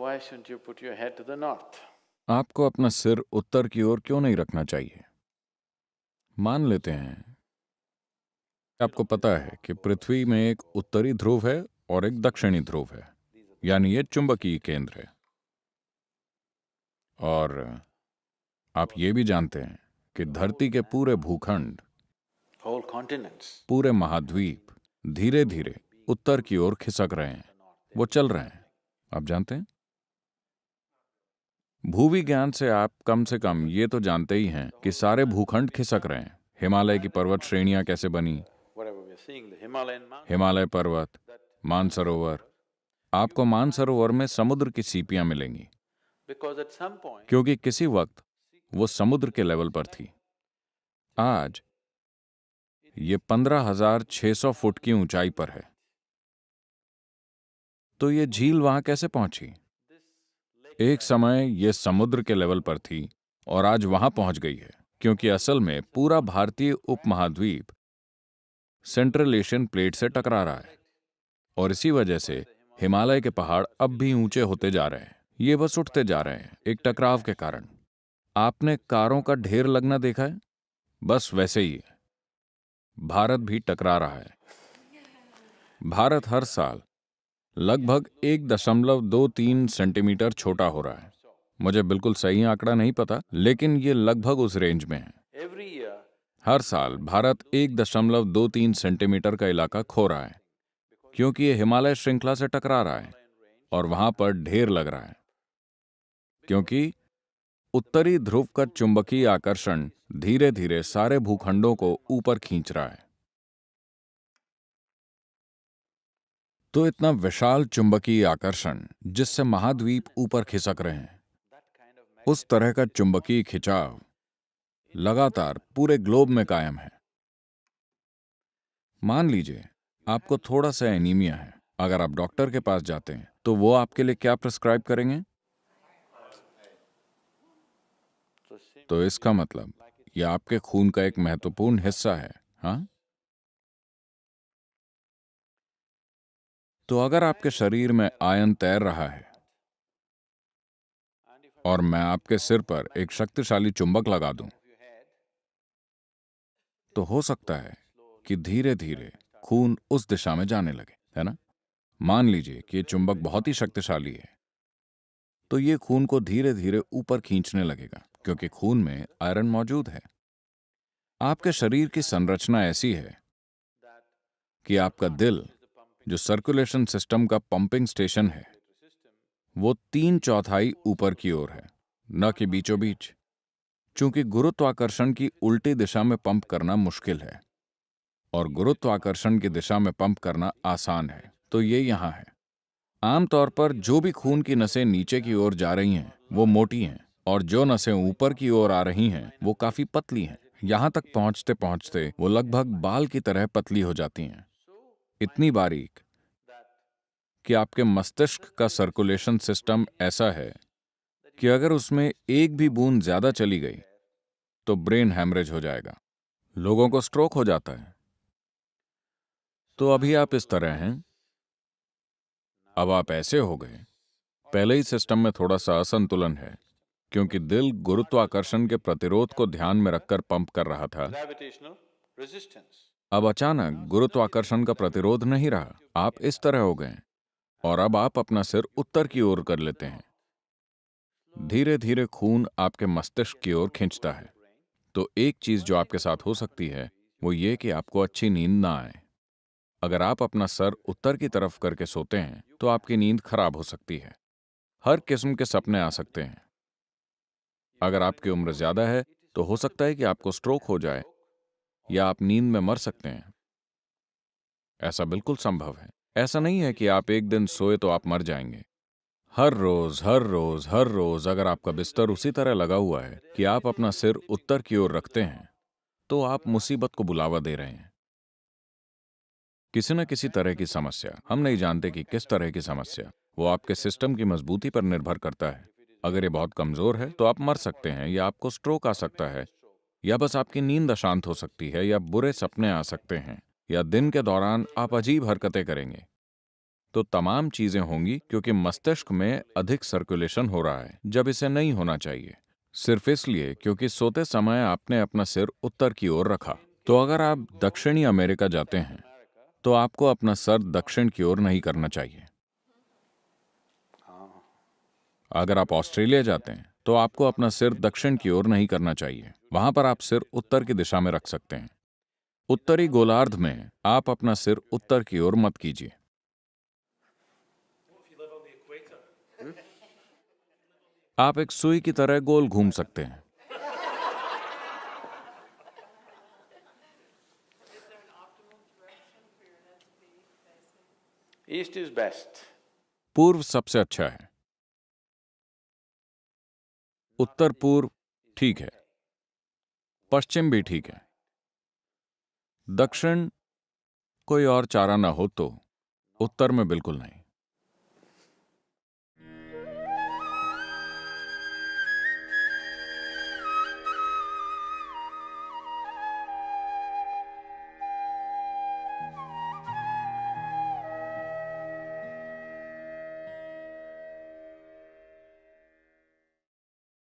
why shouldn't you put your head to the north? आपको अपना सिर उत्तर की ओर क्यों नहीं रखना चाहिए? मान लेते हैं आपको पता है कि पृथ्वी में एक उत्तरी ध्रुव है और एक दक्षिणी ध्रुव है, यानी ये चुंबकीय केंद्र है। और आप ये भी जानते हैं कि धरती के पूरे भूखंड, Whole continents. पूरे महाद्वीप धीरे धीरे उत्तर की ओर खिसक रहे हैं, वो चल रहे हैं। आप जानते हैं, भूविज्ञान से आप कम से कम ये तो जानते ही हैं कि सारे भूखंड खिसक रहे हैं। हिमालय की पर्वत श्रेणियां कैसे बनी, Whatever we are seeing, the Himalayan mountains. Himalaya पर्वत, मानसरोवर। आपको मानसरोवर में समुद्र की सीपियां मिलेंगी, Because at some point, क्योंकि किसी वक्त वो समुद्र के लेवल पर थी। आज ये 15,600 फुट की ऊंचाई पर है। तो ये झील वहां कैसे पहुंची? एक समय ये समुद्र के लेवल पर थी और आज वहां पहुंच गई है, क्योंकि असल में पूरा भारतीय उपमहाद्वीप सेंट्रल एशियन प्लेट से टकरा रहा है और इसी वजह से हिमालय के पहाड़ अब भी ऊंचे होते जा रहे हैं। ये बस उठते जा रहे हैं एक टकराव के कारण। आपने कारों का ढेर लगना देखा है? बस वैसे ही है, भारत भी टकरा रहा है। भारत हर साल लगभग 1.23 सेंटीमीटर छोटा हो रहा है। मुझे बिल्कुल सही आंकड़ा नहीं पता, लेकिन ये लगभग उस रेंज में है। every year, हर साल भारत 1.23 सेंटीमीटर का इलाका खो रहा है, क्योंकि ये हिमालय श्रृंखला से टकरा रहा है और वहां पर ढेर लग रहा है, क्योंकि उत्तरी ध्रुव का चुंबकीय आकर्षण धीरे धीरे सारे भूखंडों को ऊपर खींच रहा है। तो इतना विशाल चुंबकीय आकर्षण जिससे महाद्वीप ऊपर खिसक रहे हैं, उस तरह का चुंबकीय खिंचाव लगातार पूरे ग्लोब में कायम है। मान लीजिए आपको थोड़ा सा एनीमिया है। अगर आप डॉक्टर के पास जाते हैं तो वो आपके लिए क्या प्रिस्क्राइब करेंगे? तो इसका मतलब यह आपके खून का एक महत्वपूर्ण हिस्सा है। हाँ, तो अगर आपके शरीर में आयन तैर रहा है और मैं आपके सिर पर एक शक्तिशाली चुंबक लगा दूं, तो हो सकता है कि धीरे धीरे खून उस दिशा में जाने लगे, है ना? मान लीजिए कि ये चुंबक बहुत ही शक्तिशाली है, तो ये खून को धीरे धीरे ऊपर खींचने लगेगा, क्योंकि खून में आयरन मौजूद है। आपके शरीर की संरचना ऐसी है कि आपका दिल, जो सर्कुलेशन सिस्टम का पंपिंग स्टेशन है, वो 3/4 ऊपर की ओर है, न कि बीचों बीच। चूंकि गुरुत्वाकर्षण की उल्टी दिशा में पंप करना मुश्किल है और गुरुत्वाकर्षण की दिशा में पंप करना आसान है, तो ये यहां है। आमतौर पर जो भी खून की नसें नीचे की ओर जा रही हैं वो मोटी हैं, और जो नसें ऊपर की ओर आ रही हैं वो काफी पतली हैं। यहां तक पहुंचते पहुंचते वो लगभग बाल की तरह पतली हो जाती हैं, इतनी बारीक कि आपके मस्तिष्क का सर्कुलेशन सिस्टम ऐसा है कि अगर उसमें एक भी बूंद ज्यादा चली गई तो ब्रेन हैमरेज हो जाएगा, लोगों को स्ट्रोक हो जाता है। तो अभी आप इस तरह हैं, अब आप ऐसे हो गए। पहले ही सिस्टम में थोड़ा सा असंतुलन है, क्योंकि दिल गुरुत्वाकर्षण के प्रतिरोध को ध्यान में रखकर पंप कर रहा था। gravitational resistance. अब अचानक गुरुत्वाकर्षण का प्रतिरोध नहीं रहा, आप इस तरह हो गए और अब आप अपना सिर उत्तर की ओर कर लेते हैं। धीरे धीरे खून आपके मस्तिष्क की ओर खींचता है। तो एक चीज जो आपके साथ हो सकती है वो ये कि आपको अच्छी नींद ना आए। अगर आप अपना सर उत्तर की तरफ करके सोते हैं तो आपकी नींद खराब हो सकती है। हर किस्म के सपने आ सकते हैं। अगर आपकी उम्र ज्यादा है तो हो सकता है कि आपको स्ट्रोक हो जाए या आप नींद में मर सकते हैं। ऐसा बिल्कुल संभव है। ऐसा नहीं है कि आप एक दिन सोए तो आप मर जाएंगे। हर रोज हर रोज हर रोज अगर आपका बिस्तर उसी तरह लगा हुआ है कि आप अपना सिर उत्तर की ओर रखते हैं, तो आप मुसीबत को बुलावा दे रहे हैं। किसी न किसी तरह की समस्या, हम नहीं जानते कि किस तरह की समस्या, वो आपके सिस्टम की मजबूती पर निर्भर करता है। अगर ये बहुत कमजोर है तो आप मर सकते हैं, या आपको स्ट्रोक आ सकता है, या बस आपकी नींद अशांत हो सकती है, या बुरे सपने आ सकते हैं, या दिन के दौरान आप अजीब हरकतें करेंगे। तो तमाम चीजें होंगी क्योंकि मस्तिष्क में अधिक सर्कुलेशन हो रहा है जब इसे नहीं होना चाहिए, सिर्फ इसलिए क्योंकि सोते समय आपने अपना सिर उत्तर की ओर रखा। तो अगर आप दक्षिणी अमेरिका जाते हैं तो आपको अपना सर दक्षिण की ओर नहीं करना चाहिए। अगर आप ऑस्ट्रेलिया जाते हैं तो आपको अपना सिर दक्षिण की ओर नहीं करना चाहिए, वहां पर आप सिर उत्तर की दिशा में रख सकते हैं। उत्तरी गोलार्ध में आप अपना सिर उत्तर की ओर मत कीजिए। आप एक सुई की तरह गोल घूम सकते हैं। East is best. पूर्व सबसे अच्छा है, उत्तर पूर्व ठीक है, पश्चिम भी ठीक है, दक्षिण कोई और चारा ना हो तो उत्तर में बिल्कुल नहीं।